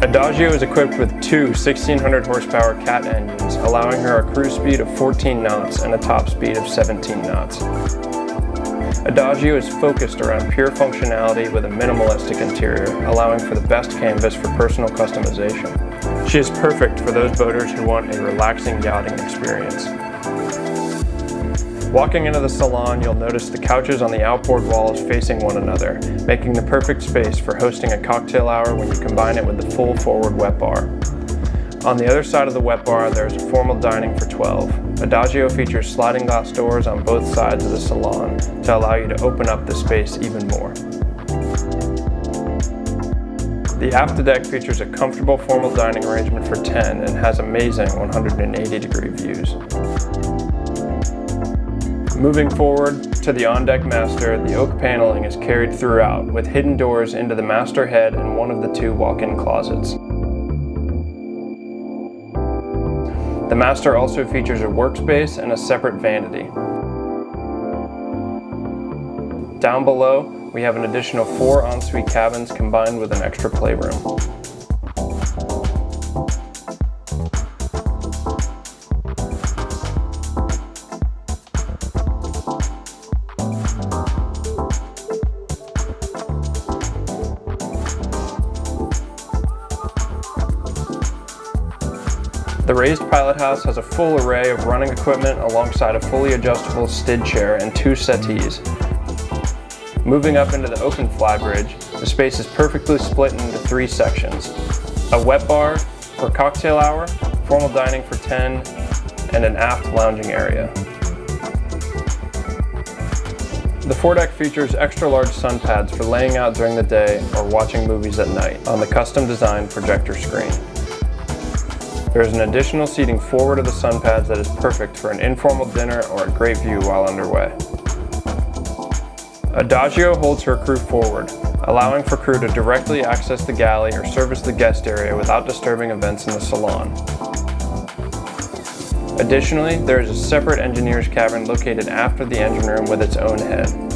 ADAGIO is equipped with two 1600 horsepower Cat engines, allowing her a cruise speed of 14 knots and a top speed of 17 knots. ADAGIO is focused around pure functionality with a minimalistic interior, allowing for the best canvas for personal customization. She is perfect for those boaters who want a relaxing yachting experience. Walking into the salon, you'll notice the couches on the outboard walls facing one another, making the perfect space for hosting a cocktail hour when you combine it with the full forward wet bar. On the other side of the wet bar, there is a formal dining for 12. ADAGIO features sliding glass doors on both sides of the salon to allow you to open up the space even more. The aft deck features a comfortable formal dining arrangement for 10 and has amazing 180-degree views. Moving forward to the on-deck master, the oak paneling is carried throughout with hidden doors into the master head and one of the two walk-in closets. The master also features a workspace and a separate vanity. Down below, we have an additional 4 ensuite cabins combined with an extra playroom. The raised pilot house has a full array of running equipment alongside a fully adjustable stid chair and 2 settees. Moving up into the open flybridge, the space is perfectly split into 3 sections. A wet bar for cocktail hour, formal dining for 10, and an aft lounging area. The Foredeck features extra large sun pads for laying out during the day or watching movies at night on the custom designed projector screen. There is an additional seating forward of the sun pads that is perfect for an informal dinner or a great view while underway. ADAGIO holds her crew forward, allowing for crew to directly access the galley or service the guest area without disturbing events in the salon. Additionally, there is a separate engineer's cabin located after the engine room with its own head.